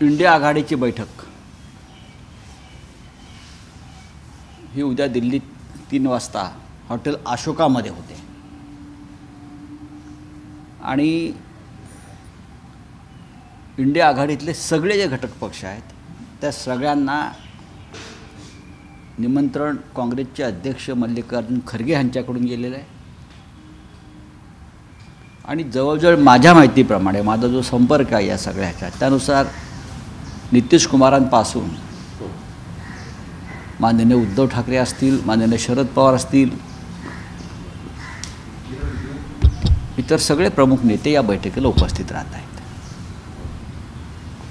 India आघाडीची बैठक ही उद्या दिल्लीत 3 वाजता हॉटेल अशोकामध्ये होते आणि इंडिया आघाडीतले सगळे जे घटक पक्ष आहेत त्या सगळ्यांना निमंत्रण काँग्रेसचे अध्यक्ष मल्लिकार्जुन खरगे यांच्याकडून गेलेलं आहे आणि जवळजवळ माझ्या माहितीप्रमाणे माझा जो संपर्क आहे या सगळ्याचा त्यानुसार नितीश कुमारांपासून माननीय उद्धव ठाकरे असतील, माननीय शरद पवार असतील, इतर सगळे प्रमुख नेते या बैठकीला उपस्थित राहत आहेत.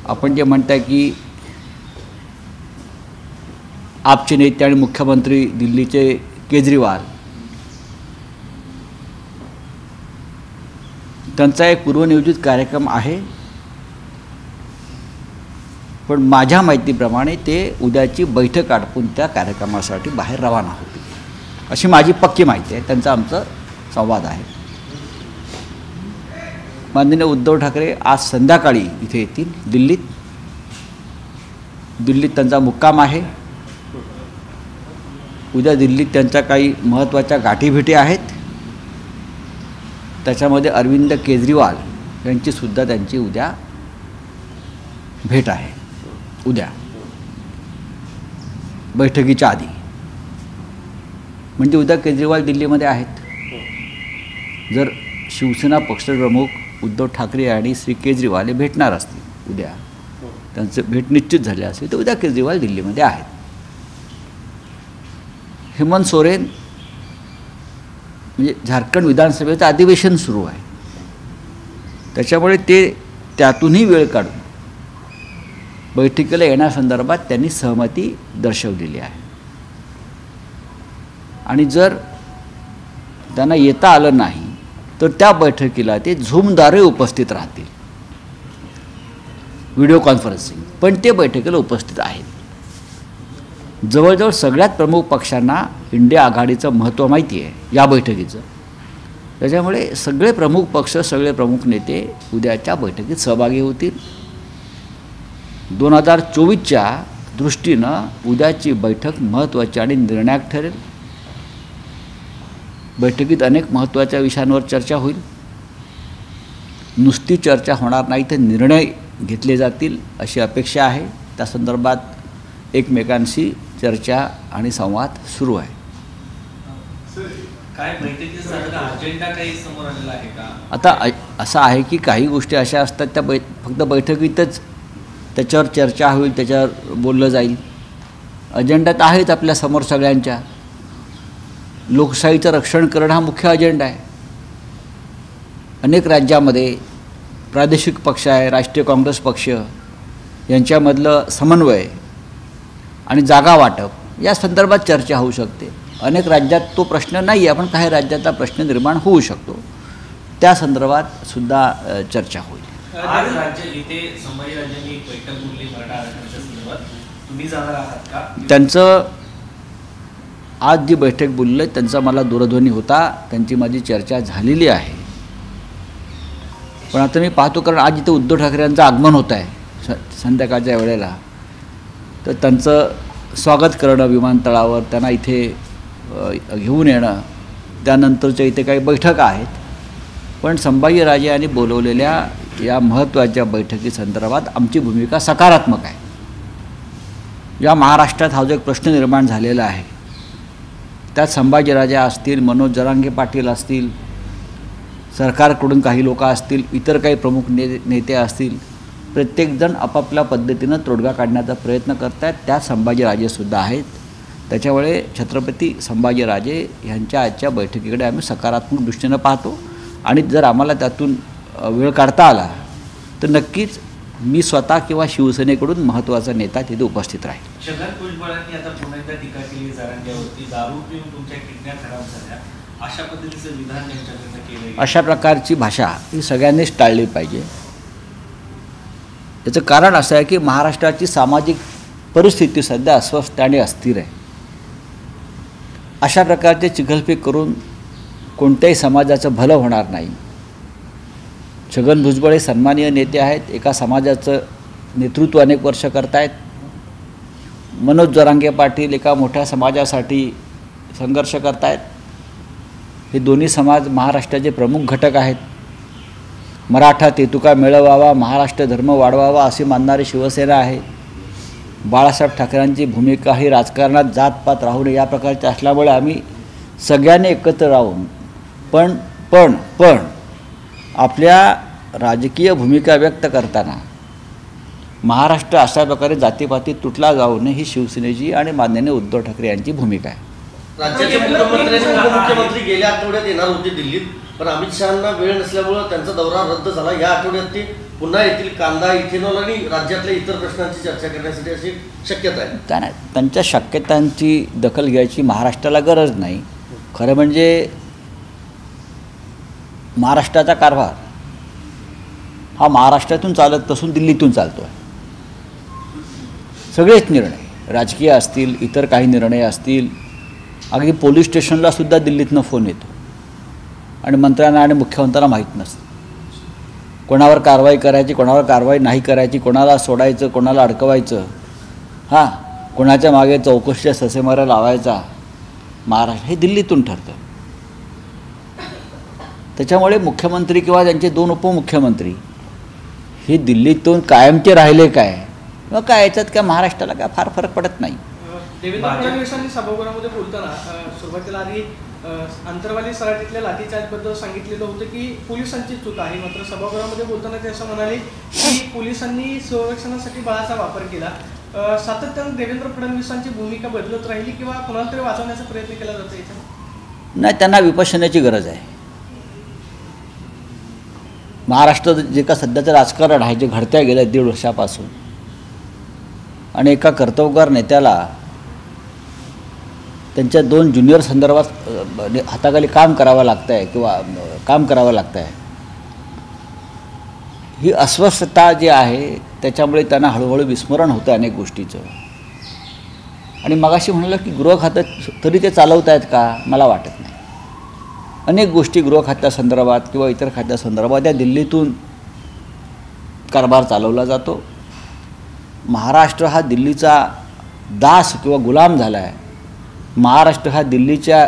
आपण जे म्हणताय की आपचे नेते आणि मुख्यमंत्री दिल्लीचे केजरीवाल त्यांचा एक पूर्वनियोजित कार्यक्रम आहे, पण माझ्या माहितीप्रमाणे ते उद्याची बैठक आटपून त्या कार्यक्रमासाठी बाहेर रवाना होतील अशी माझी पक्की माहिती आहे. त्यांचा आमचा संवाद आहे. माननीय उद्धव ठाकरे आज संध्याकाळी इथे येतील दिल्लीत त्यांचा मुक्काम आहे. उद्या दिल्लीत त्यांच्या काही महत्त्वाच्या गाठीभेटी आहेत. त्याच्यामध्ये अरविंद केजरीवाल यांचीसुद्धा त्यांची उद्या भेट आहे. उद्या बैठकीच्या आधी म्हणजे उद्या केजरीवाल दिल्लीमध्ये आहेत. जर शिवसेना पक्षप्रमुख उद्धव ठाकरे आणि श्री केजरीवाल हे भेटणार असतील उद्या, त्यांचं भेट निश्चित झाले असेल तर उद्या केजरीवाल दिल्लीमध्ये आहेत. हेमंत सोरेन म्हणजे झारखंड विधानसभेचं अधिवेशन सुरू आहे, त्याच्यामुळे ते त्यातूनही वेळ काढून बैठकीला येण्यासंदर्भात त्यांनी सहमती दर्शवलेली आहे आणि जर त्यांना येता आलं नाही तर त्या बैठकीला ते झूमद्वारे उपस्थित राहतील, व्हिडिओ कॉन्फरन्सिंग, पण ते बैठकीला उपस्थित आहेत. जवळजवळ सगळ्यात प्रमुख पक्षांना इंडिया आघाडीचं महत्त्व माहिती आहे या बैठकीचं. त्याच्यामुळे सगळे प्रमुख पक्ष, सगळे प्रमुख नेते उद्याच्या बैठकीत सहभागी होतील. 2024च्या दृष्टीनं उद्याची बैठक महत्त्वाची आणि निर्णायक ठरेल. बैठकीत अनेक महत्त्वाच्या विषयांवर चर्चा होईल. नुसती चर्चा होणार नाही तर निर्णय घेतले जातील अशी अपेक्षा आहे. त्या संदर्भात एकमेकांशी चर्चा आणि संवाद सुरू आहे. आता असं आहे की काही गोष्टी अशा असतात त्या फक्त बैठकीतच त्याच्यावर चर्चा होईल, त्याच्यावर बोललं जाईल. अजेंडा तर आहेच आपल्या समोर सगळ्यांच्या. लोकशाहीचं रक्षण करणं हा मुख्य अजेंडा आहे. अनेक राज्यामध्ये प्रादेशिक पक्ष आहे, राष्ट्रीय काँग्रेस पक्ष यांच्यामधलं समन्वय आणि जागा वाटप या संदर्भात चर्चा होऊ शकते. अनेक राज्यात तो प्रश्न नाही आहे, पण काही राज्याचा प्रश्न निर्माण होऊ शकतो. त्या संदर्भात सुद्धा चर्चा होईल. आज राज्य इथे संभाजीराजांनी बैठक बोलली मराठा आरक्षणाच्या संदर्भात, तुम्ही जाणार आहात का? त्यांचं आज जी बैठक बोलले त्यांचा मला दूरध्वनी होता, त्यांची माझी चर्चा झालेली आहे. पण आता मी पाहतो, कारण आज इथे उद्धव ठाकरे यांचं आगमन होत आहे संध्याकाळच्या वेळेला, तर त्यांचं स्वागत करणं विमानतळावर, त्यांना इथे घेऊन येणं, त्यानंतरच्या इथे काही बैठका आहेत. पण संभाजीराजे यांनी बोलवलेल्या या महत्त्वाच्या बैठकीसंदर्भात आमची भूमिका सकारात्मक आहे. या महाराष्ट्रात हा जो एक प्रश्न निर्माण झालेला आहे त्यात संभाजीराजे असतील, मनोज जरांगे पाटील असतील, सरकारकडून काही लोक असतील, इतर काही प्रमुख नेते असतील, प्रत्येकजण आपापल्या पद्धतीनं तोडगा काढण्याचा प्रयत्न करत आहेत. त्यात संभाजीराजेसुद्धा आहेत. त्याच्यामुळे छत्रपती संभाजीराजे यांच्या आजच्या बैठकीकडे आम्ही सकारात्मक दृष्टीनं पाहतो आणि जर आम्हाला त्यातून वेळ काढता आला तर नक्कीच मी स्वतः किंवा शिवसेनेकडून महत्त्वाचा नेता तिथे उपस्थित राहील. छगन भुजबळांनी आता पुन्हा एकदा टीका केली जरांगेवरती, दारू पिऊन तुमच्या किडन्या खराब झाल्या अशा पद्धतीचं विधान त्यांच्याकडनं केलं. अशा प्रकारची भाषा ही सगळ्यांनीच टाळली पाहिजे. याचं कारण असं आहे की महाराष्ट्राची सामाजिक परिस्थिती सध्या अस्वस्थ आणि अस्थिर आहे. अशा प्रकारचे चिखलफेक करून कोणत्याही समाजाचं भलं होणार नाही. छगन भुजबळ हे सन्माननीय नेते आहेत. एका समाजाचं नेतृत्व अनेक वर्ष करतायत. मनोज जरांगे पाटील एका मोठ्या समाजासाठी संघर्ष करतायत. हे दोन्ही समाज महाराष्ट्राचे प्रमुख घटक आहेत. मराठा तेतुका मिळवावा, महाराष्ट्र धर्म वाढवावा असे मानणारी शिवसेना आहे. बाळासाहेब ठाकरेंची भूमिका ही राजकारणात जातपात राहू नये या प्रकारची असल्यामुळे आम्ही सगळ्यांनी एकत्र राहून पण आपल्या राजकीय भूमिका व्यक्त करताना महाराष्ट्र अशा प्रकारे जातीपातीत तुटला जाऊ नये ही शिवसेनेची आणि माननीय उद्धव ठाकरे यांची भूमिका आहे. राज्याचे मुख्यमंत्री आणि उपमुख्यमंत्री गेल्या आठवड्यात येणार होते दिल्लीत, पण अमित शहांना वेळ नसल्यामुळे त्यांचा दौरा रद्द झाला. या आठवड्यात ते पुन्हा येथील कांदा, इथेनॉल आणि राज्यातल्या इतर प्रश्नांची चर्चा करण्यासाठी अशी शक्यता आहे. काय नाही, त्यांच्या शक्यतांची दखल घ्यायची महाराष्ट्राला गरज नाही. खरं म्हणजे महाराष्ट्राचा कारभार हा महाराष्ट्रातून चालत नसून दिल्लीतून चालतो आहे. सगळेच निर्णय राजकीय असतील, इतर काही निर्णय असतील, अगदी पोलीस स्टेशनला सुद्धा दिल्लीतनं फोन येतो आणि मंत्र्यांना आणि मुख्यमंत्र्यांना माहीत नसतं कोणावर कारवाई करायची, कोणावर कारवाई नाही करायची, कोणाला सोडायचं, कोणाला अडकवायचं, कोणाच्या मागे चौकशीच्या ससेमारा लावायचा. महाराष्ट्र हे दिल्लीतून ठरतं. त्याच्यामुळे मुख्यमंत्री किंवा त्यांचे दोन उपमुख्यमंत्री हे दिल्लीतून कायमचे राहिले काय किंवा काय याच्यात काय महाराष्ट्राला काय फार फरक पडत नाही. देवेंद्र फडणवीसांनी सभागृहामध्ये बोलताना सुरुवातीला आधी अंतरवाली सराटीतल्या लाठीचार्जबद्दल सांगितलेलं होतं की पोलिसांची चूक आहे. मात्र सभागृहामध्ये बोलताना ते असं म्हणाले की पोलिसांनी संरक्षणासाठी बळाचा वापर केला. सातत्यानं देवेंद्र फडणवीसांची भूमिका बदलत राहिली किंवा कोणाला तरी वाचवण्याचा प्रयत्न केला जातो याच्यात? नाही, त्यांना विपश्यनाची गरज आहे. महाराष्ट्र जे का सध्याचं राजकारण आहे जे घडत्या गेल्या 1.5 वर्षापासून आणि एका कर्तव्यगार नेत्याला त्यांच्या 2 ज्युनियर संदर्भात हाताखाली काम करावं लागतं आहे किंवा काम करावं लागतं आहे. ही अस्वस्थता जी आहे त्याच्यामुळे त्यांना हळूहळू विस्मरण होतं अनेक गोष्टीचं. आणि मगाशी म्हणालं की गृह खातं तरी ते चालवत आहेत का, मला वाटत नाही. अनेक गोष्टी गृह खात्यासंदर्भात किंवा इतर खात्यासंदर्भात या दिल्लीतून कारभार चालवला जातो. महाराष्ट्र हा दिल्लीचा दास किंवा गुलाम झाला आहे. महाराष्ट्र हा दिल्लीच्या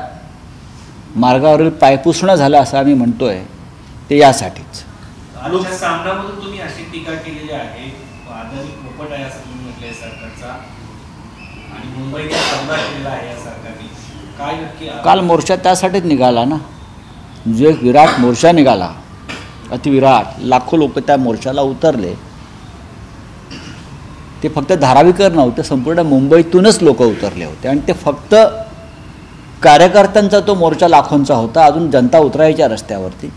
मार्गावरील पायपुसणं झालं असं आम्ही म्हणतो आहे ते यासाठीच. आजच्या सामन्यामधून तुम्ही अशी टीका केलेली आहे, आधारित पोपट आहे असं तुम्ही म्हटलंय सरकारचा, आणि मुंबईने सौदा केलेला आहे या सरकारने. काय नक्की काल मोर्चा त्यासाठीच निघाला ना, जो एक विराट मोर्चा निघाला, अतिविराट, लाखो लोक त्या मोर्चाला उतरले. ते फक्त धारावीकर नव्हते, संपूर्ण मुंबईतूनच लोक उतरले होते आणि ते फक्त कार्यकर्त्यांचा तो मोर्चा लाखोंचा होता. अजून जनता उतरायच्या रस्त्यावरती.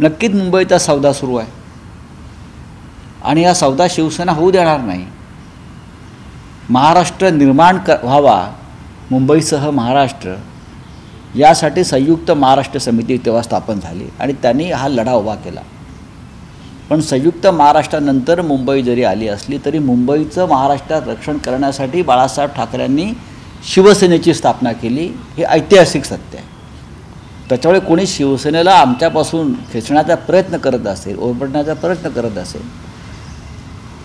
नक्कीच मुंबईचा सौदा सुरू आहे आणि हा सौदा शिवसेना होऊ देणार नाही. महाराष्ट्र निर्माण व्हावा, मुंबईसह महाराष्ट्र, यासाठी संयुक्त महाराष्ट्र समिती तेव्हा स्थापन झाली आणि त्यांनी हा लढा उभा केला. पण संयुक्त महाराष्ट्रानंतर मुंबई जरी आली असली तरी मुंबईचं महाराष्ट्रात रक्षण करण्यासाठी बाळासाहेब ठाकरेंनी शिवसेनेची स्थापना केली. हे ऐतिहासिक सत्य आहे. त्याच्यामुळे कोणी शिवसेनेला आमच्यापासून खेचण्याचा प्रयत्न करत असेल, ओरबडण्याचा प्रयत्न करत असेल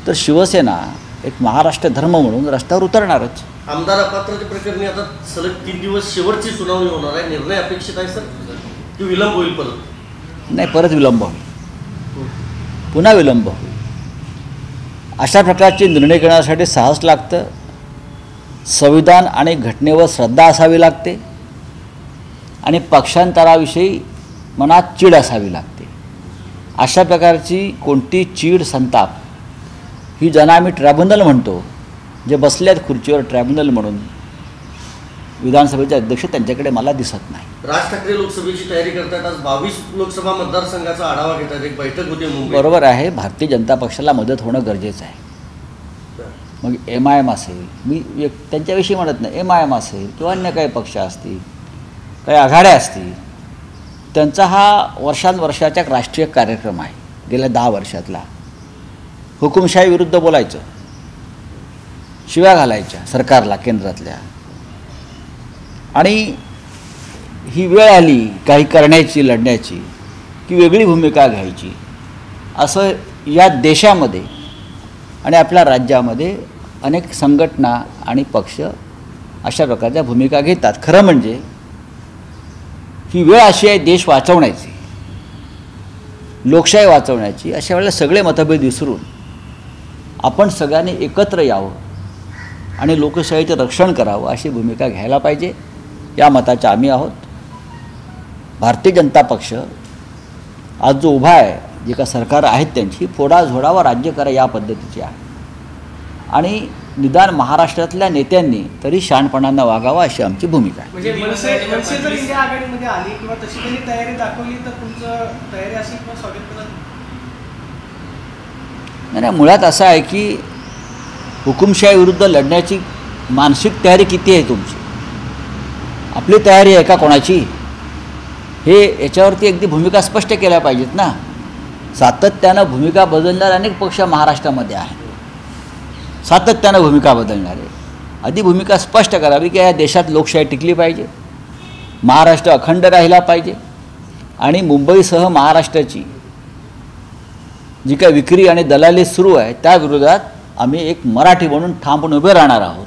तर शिवसेना एक महाराष्ट्र धर्म म्हणून रस्त्यावर उतरणारच. आमदार अपात्रते प्रकरणी आता सलग 3 दिवस शेवटची सुनावणी होणार आहे. निर्णय अपेक्षित आहे सर की विलंब होईल? परत नाही, परत विलंब होईल, पुन्हा विलंब होईल. अशा प्रकारचे निर्णय घेण्यासाठी साहस लागतं, संविधान आणि घटनेवर श्रद्धा असावी लागते आणि पक्षांतराविषयी मनात चीड असावी लागते. अशा प्रकारची कोणती चीड, संताप ही ज्यांना आम्ही ट्रायब्युनल म्हणतो, जे बसले आहेत खुर्चीवर ट्रायब्युनल म्हणून विधानसभेचे अध्यक्ष, त्यांच्याकडे मला दिसत नाही. राज ठाकरे लोकसभेची तयारी करतात. आज 22 लोकसभा मतदारसंघाचा आढावा घेतात. एक बैठक होती मुंबईत. बरोबर आहे, भारतीय जनता पक्षाला मदत होणं गरजेचं आहे. मग MIM असेल, मी त्यांच्याविषयी म्हणत नाही, MIM असेल किंवा अन्य काही पक्ष असतील, काही आघाड्या असतील, त्यांचा हा वर्षानुवर्षाचा राष्ट्रीय कार्यक्रम आहे. गेल्या 10 वर्षातला हुकुमशाही विरुद्ध बोलायचं, शिव्या घालायच्या सरकारला केंद्रातल्या, आणि ही वेळ आली काही करण्याची, लढण्याची, की वेगळी भूमिका घ्यायची. असं या देशामध्ये आणि आपल्या राज्यामध्ये अनेक संघटना आणि पक्ष अशा प्रकारच्या भूमिका घेतात. खरं म्हणजे ही वेळ अशी आहे देश वाचवण्याची, लोकशाही वाचवण्याची. अशा वेळेला सगळे मतभेद विसरून आपण सगळ्यांनी एकत्र यावं आणि लोकशाहीचं रक्षण करावं अशी भूमिका घ्यायला पाहिजे. या मताचे आम्ही आहोत. भारतीय जनता पक्ष आज जो उभा आहे, जे का सरकार आहेत त्यांची फोडाझोडावर राज्य करा या पद्धतीची आहे. आणि निदान महाराष्ट्रातल्या नेत्यांनी तरी शहाणपणानं वागावं अशी आमची भूमिका आहे. म्हणजे मनसे जर इंडिया आघाडीमध्ये आली किंवा तशी त्यांनी तयारी दाखवली तर तुमचं तयारी असेल किंवा स्वागत कराल? नाही, मुळात असं आहे की हुकुमशाही विरुद्ध लढण्याची मानसिक तयारी किती आहे तुमची, आपली तयारी आहे का कोणाची, हे याच्यावरती अगदी भूमिका स्पष्ट केल्या पाहिजेत ना. सातत्यानं भूमिका बदलणारे अनेक पक्ष महाराष्ट्रामध्ये आहेत, सातत्यानं भूमिका बदलणारे. आधी भूमिका स्पष्ट करावी की या देशात लोकशाही टिकली पाहिजे, महाराष्ट्र अखंड राहिला पाहिजे आणि मुंबईसह महाराष्ट्राची जी काय विक्री आणि दलाली सुरू आहे त्या विरोधात आम्ही एक मराठी म्हणून ठामपणे उभे राहणार आहोत.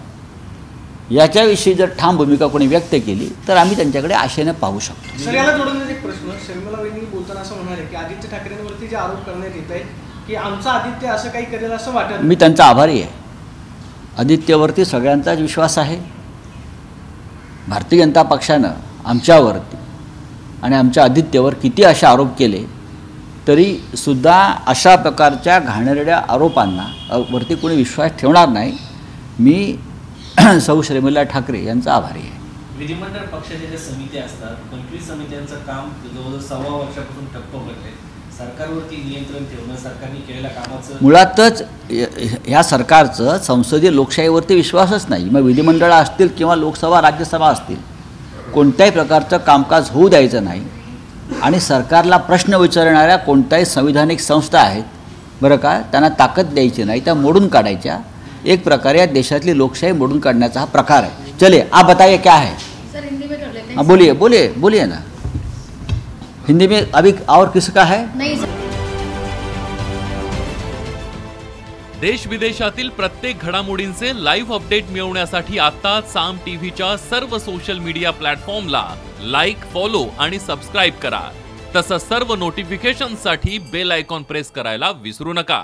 याच्याविषयी जर ठाम भूमिका कोणी व्यक्त केली तर आम्ही त्यांच्याकडे आशेने पाहू शकतो. सर, याला जोडून एक प्रश्न, शर्मिला वहिनी बोलताना असं म्हणाले की आदित्य ठाकरेंवरती जे आरोप करण्यात येत आहे की आमचा आदित्य असं काही करेल असं वाटत. मी त्यांचा आभारी आहे. आदित्यवरती सगळ्यांचाच विश्वास आहे. भारतीय जनता पक्षानं आमच्यावरती आणि आमच्या आदित्यवर किती असे आरोप केले तरी सुद्धा अशा प्रकारच्या घाणेरड्या आरोपांना वरती कोणी विश्वास ठेवणार नाही. मी सौ शर्मिला ठाकरे यांचा आभारी आहे. विधिमंडळ पक्षाच्या ज्या समित्या असतात 25 समित्यांचं काम जवळजवळ 6 वर्षापासून ठप्प पडले. सरकारवरती नियंत्रण ठेवणं, सरकारने केलेल्या कामाचं मुळातच ह्या सरकारचं संसदीय लोकशाहीवरती विश्वासच नाही. मग विधिमंडळ असतील किंवा लोकसभा राज्यसभा असतील, कोणत्याही प्रकारचं कामकाज होऊ द्यायचं नाही. आणि सरकारला प्रश्न विचारणाऱ्या कोणत्याही संविधानिक संस्था आहेत बरं का, त्यांना ताकद द्यायची नाही, त्या मोडून काढायच्या. एक प्रकारे या देशातली लोकशाही मोडून काढण्याचा हा प्रकार आहे. चलिए आप बताइए क्या है. सर हिंदी में कर लेते हैं. हाँ बोलिए बोलिए बोलिए ना. हिंदी में अभी और किसका है. नहीं सर. देश विदेशातील प्रत्येक घडामोडींचे लाईव्ह अपडेट मिळवण्यासाठी आता साम टीव्हीच्या सर्व सोशल मीडिया प्लॅटफॉर्मला लाईक, फॉलो आणि सबस्क्राईब करा. तसंच सर्व नोटिफिकेशनसाठी बेल आयकॉन प्रेस करायला विसरू नका.